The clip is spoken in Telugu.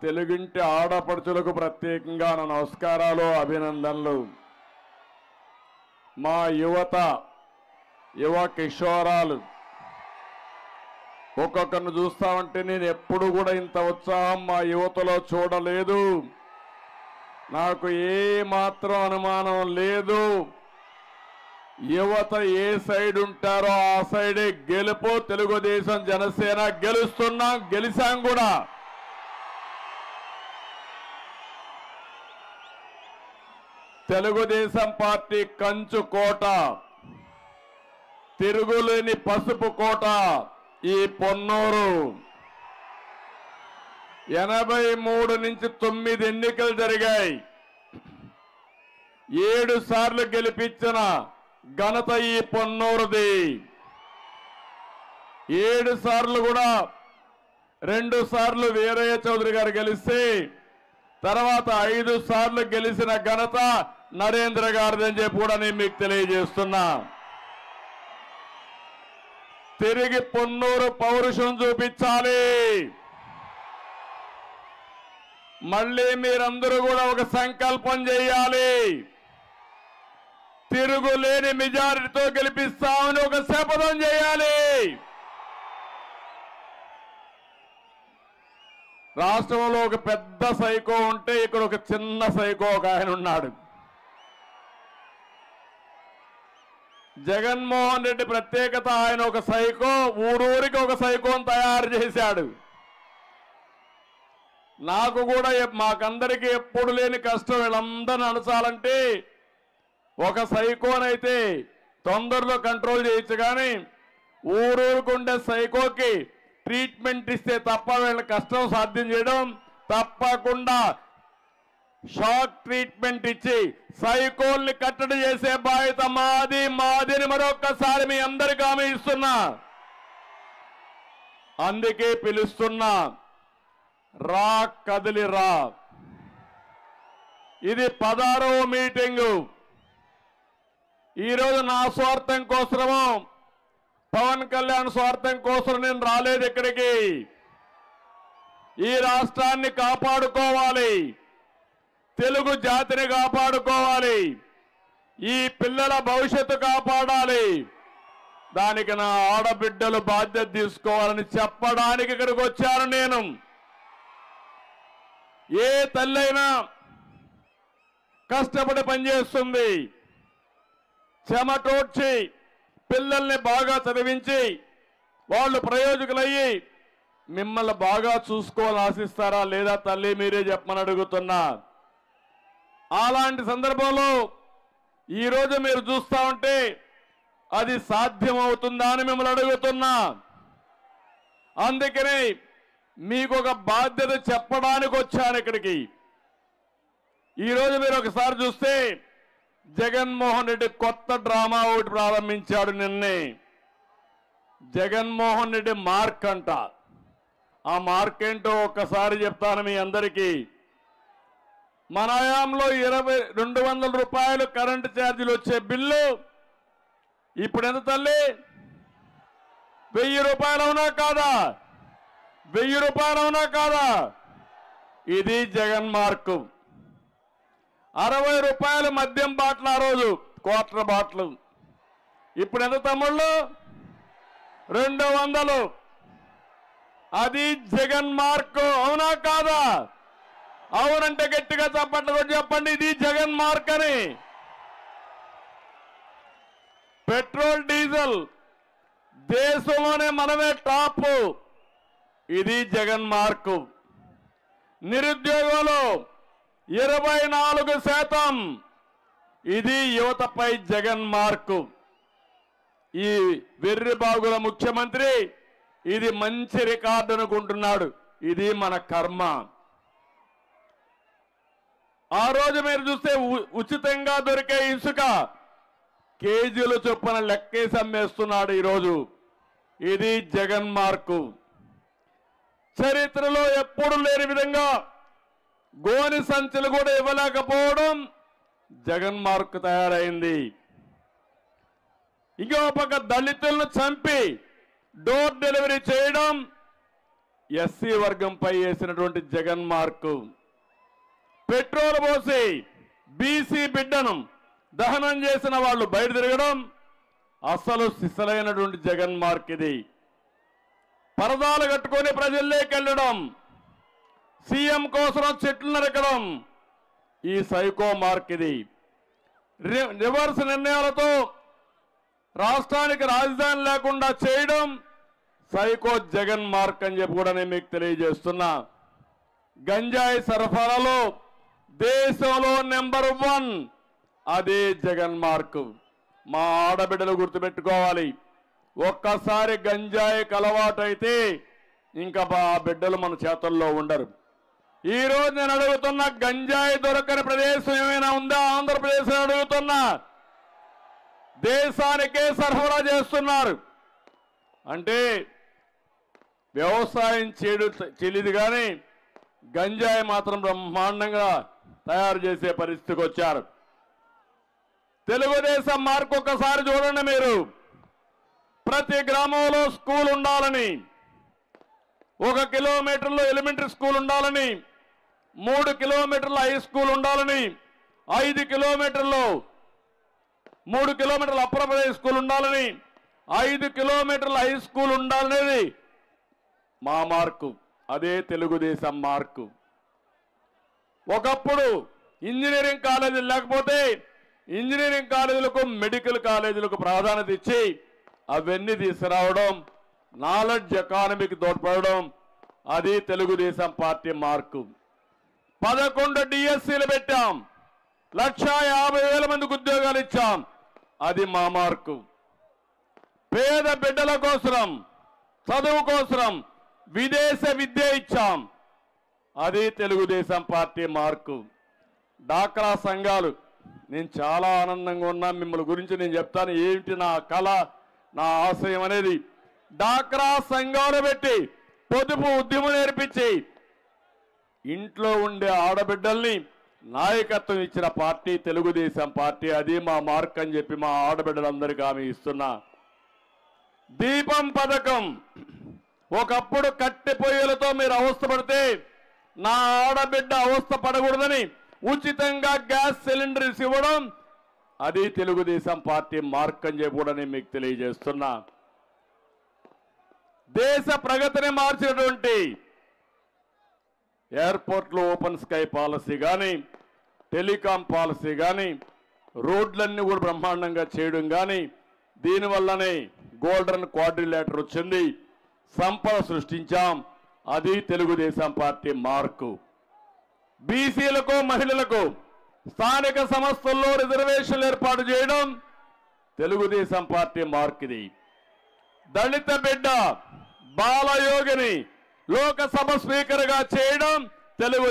తెలుగింటి ఆడపడుచులకు ప్రత్యేకంగా నా నమస్కారాలు, అభినందనలు. మా యువత, యువ కిషోరాలు ఒక్కొక్కరిని చూస్తామంటే నేను ఎప్పుడు కూడా ఇంత ఉత్సాహం మా యువతలో చూడలేదు. నాకు ఏ మాత్రం అనుమానం లేదు. యువత ఏ సైడ్ ఉంటారో ఆ సైడే గెలుపు. తెలుగుదేశం జనసేన గెలుస్తున్నాం, గెలిచాం కూడా. తెలుగుదేశం పార్టీ కంచు కోట, తిరుగులేని పసుపు కోట ఈ పొన్నూరు. 83 నుంచి 9 ఎన్నికలు జరిగాయి. 7 సార్లు గెలిపించిన ఘనత ఈ పొన్నూరుది. 7 సార్లు కూడా 2 సార్లు వీరయ్య చౌదరి గారు గెలిస్తే తర్వాత 5 సార్లు గెలిచిన ఘనత నరేంద్ర గారిదని చెప్పి కూడా నేను మీకు తెలియజేస్తున్నా. తిరిగి పొన్నూరు పౌరుషం చూపించాలి. మళ్ళీ మీరందరూ కూడా ఒక సంకల్పం చేయాలి. తిరుగులేని మెజారిటీతో గెలిపిస్తామని ఒక శపథం చేయాలి. రాష్ట్రంలో ఒక పెద్ద సైకో ఉంటే ఇక్కడ ఒక చిన్న సైకో ఒక ఆయన ఉన్నాడు. జగన్మోహన్ రెడ్డి ప్రత్యేకత, ఆయన ఒక సైకో, ఊరూరికి ఒక సైకోని తయారు చేశాడు. నాకు కూడా మాకందరికీ ఎప్పుడు లేని కష్టం వీళ్ళందరిని అణచాలంటే ఒక సైకోనైతే తొందరలో కంట్రోల్ చేయొచ్చు, కానీ ఊరూరుకుండే సైకోకి ట్రీట్మెంట్ ఇస్తే తప్ప వీళ్ళ కష్టం సాధ్యం చేయడం తప్పకుండా. షాక్ ట్రీట్మెంట్ ఇచ్చి సైకోల్ని కట్టడి చేసే బాధ్యత మాదిని మరొక్కసారి మీ అందరికీ హామీ ఇస్తున్నా. అందుకే పిలుస్తున్నా, రా కదిలి రా. ఇది 16వ మీటింగు. ఈరోజు నా స్వార్థం కోసమో పవన్ కళ్యాణ్ స్వార్థం కోసం నేను రాలేదు ఇక్కడికి. ఈ రాష్ట్రాన్ని కాపాడుకోవాలి, తెలుగు జాతిని కాపాడుకోవాలి, ఈ పిల్లల భవిష్యత్తు కాపాడాలి. దానికి నా ఆడబిడ్డలు బాధ్యత తీసుకోవాలని చెప్పడానికి ఇక్కడికి వచ్చాను నేను. ఏ తల్లైనా కష్టపడి పనిచేస్తుంది, చెమటోడ్చి పిల్లల్ని బాగా చదివించి వాళ్ళు ప్రయోజకులయ్యి మిమ్మల్ని బాగా చూసుకోవాలని ఆశిస్తారా లేదా తల్లి? మీరే చెప్పమని అడుగుతున్నా. అలాంటి సందర్భంలో ఈరోజు మీరు చూస్తా ఉంటే అది సాధ్యమవుతుందా అని మిమ్మల్ని అడుగుతున్నా. అందుకని మీకు ఒక బాధ్యత చెప్పడానికి వచ్చాను ఇక్కడికి. ఈరోజు మీరు ఒకసారి చూస్తే జగన్మోహన్ రెడ్డి కొత్త డ్రామా ఒకటి ప్రారంభించాడు నిన్నే. జగన్మోహన్ రెడ్డి మార్క్ అంట. ఆ మార్క్ ఏంటో ఒక్కసారి చెప్తాను మీ అందరికీ. మన హయాంలో 200 రూపాయలు కరెంటు ఛార్జీలు వచ్చే బిల్లు ఇప్పుడు ఎంత తల్లి? 1000 రూపాయలు అవునా కాదా? 1000 రూపాయలు అవునా కాదా? ఇది జగన్ మార్కు. 60 రూపాయలు మద్యం బాటిల్, ఆ రోజు క్వార్టర్ బాటిల్, ఇప్పుడు ఎంత తమ్ముళ్ళు? 200. అది జగన్ మార్కు. అవునా కాదా? అవునంటే గట్టిగా చప్పట్లు కొట్టి చెప్పండి, ఇది జగన్ మార్క్ అని. పెట్రోల్ డీజిల్ దేశంలోనే మనమే టాప్, ఇది జగన్ మార్కు. నిరుద్యోగంలో 24%, ఇది యువతపై జగన్ మార్కు. ఈ వెర్రిబాగుల ముఖ్యమంత్రి ఇది మంచి రికార్డు అనుకుంటున్నాడు. ఇది మన కర్మ. ఆ రోజు మీరు చూస్తే ఉచితంగా దొరికే ఇసుక కేజీల చొప్పున లెక్కేసి అమ్మేస్తున్నాడు ఈరోజు. ఇది జగన్ మార్కు. చరిత్రలో ఎప్పుడు లేని విధంగా గోని సంచులు కూడా ఇవ్వలేకపోవడం జగన్ మార్కు తయారైంది. ఇంకో పక్క దళితులను చంపి డోర్ డెలివరీ చేయడం ఎస్సీ వర్గంపై వేసినటువంటి జగన్ మార్కు, పెట్రోల్ పోసి బీసీ బిడ్డను దహనం చేసిన వాళ్ళు బయట తిరగడం అసలు సిసలైనటువంటి జగన్ మార్క్ ఇది. పరదాలు కట్టుకొని ప్రజల్లోకి వెళ్ళడం, సీఎం కోసం చెట్లు నరకడం ఈ సైకో మార్క్ ఇది. రివర్స్ నిర్ణయాలతో రాష్ట్రానికి రాజధాని లేకుండా చేయడం సైకో జగన్ మార్క్ అని చెప్పి కూడా నేను మీకు తెలియజేస్తున్నా. గంజాయి సరఫరాలో దేశంలో నెంబర్ 1 అదే జగన్ మార్క్. మా ఆడబిడ్డలు గుర్తుపెట్టుకోవాలి, ఒక్కసారి గంజాయికి అలవాటైతే ఇంకా ఆ బిడ్డలు మన చేతుల్లో ఉండరు. ఈ రోజు నేను అడుగుతున్నా, గంజాయి దొరకని ప్రదేశం ఏమైనా ఉందా? ఆంధ్రప్రదేశ్ అడుగుతున్నా. దేశానికే సరఫరా చేస్తున్నారు అంటే వ్యవసాయం చెల్లిది కానీ గంజాయి మాత్రం బ్రహ్మాండంగా తయారు చేసే పరిస్థితికి వచ్చారు. తెలుగుదేశం మార్కు ఒక్కసారి చూడండి మీరు. ప్రతి గ్రామంలో స్కూల్ ఉండాలని, 1 కిలోమీటర్లో ఎలిమెంటరీ స్కూల్ ఉండాలని, 3 కిలోమీటర్ల హై స్కూల్ ఉండాలని, 5 కిలోమీటర్లో 3 కిలోమీటర్ల అప్పర్ ప్రైమరీ స్కూల్ ఉండాలని, 5 కిలోమీటర్ల హై స్కూల్ ఉండాలనేది మా మార్కు. అదే తెలుగుదేశం మార్కు. ఒకప్పుడు ఇంజనీరింగ్ కాలేజీలు లేకపోతే ఇంజనీరింగ్ కాలేజీలకు, మెడికల్ కాలేజీలకు ప్రాధాన్యత ఇచ్చి అవన్నీ తీసుకురావడం, నాలెడ్జ్ ఎకానమీకి తోడ్పడడం అది తెలుగుదేశం పార్టీ మార్కు. 11 డిఎస్సీలు పెట్టాం, 1,50,000 మందికి ఉద్యోగాలు ఇచ్చాం, అది మా మార్కు. పేద బిడ్డల కోసం, చదువు కోసం విదేశ విద్య ఇచ్చాం, అది తెలుగుదేశం పార్టీ మార్కు. డాక్రా సంఘాలు, నేను చాలా ఆనందంగా ఉన్నా. మిమ్మల్ని గురించి నేను చెప్తాను ఏమిటి నా కళ, నా ఆశయం అనేది. డాక్రా సంఘాలు పెట్టి పొదుపు ఉద్యమం నేర్పించి ఇంట్లో ఉండే ఆడబిడ్డల్ని నాయకత్వం ఇచ్చిన పార్టీ తెలుగుదేశం పార్టీ. అది మా మార్క్ అని చెప్పి మా ఆడబిడ్డలందరికీ హామీ ఇస్తున్నా. దీపం పథకం, ఒకప్పుడు కట్టె పొయ్యలతో మీరు అవస్థపడితే నా ఆడబిడ్డ అవస్థ పడకూడదని ఉచితంగా గ్యాస్ సిలిండర్స్ ఇవ్వడం అది తెలుగుదేశం పార్టీ మార్క్ అని చెప్పి కూడా నేను మీకు తెలియజేస్తున్నా. దేశ ప్రగతిని మార్చినటువంటి ఎయిర్పోర్ట్లో ఓపెన్ స్కై పాలసీ కానీ, టెలికాం పాలసీ కానీ, రోడ్లన్నీ కూడా బ్రహ్మాండంగా చేయడం కానీ, దీనివల్లనే గోల్డెన్ క్వాడ్రిలేటర్ వచ్చింది, సంపద సృష్టించాం, అది తెలుగుదేశం పార్టీ మార్కు. బీసీలకు, మహిళలకు స్థానిక సంస్థల్లో రిజర్వేషన్లు ఏర్పాటు చేయడం తెలుగుదేశం పార్టీ మార్క్ ఇది. దళిత బిడ్డ బాలయోగిని లోకసభ స్పీకర్గా చేయడం తెలుగు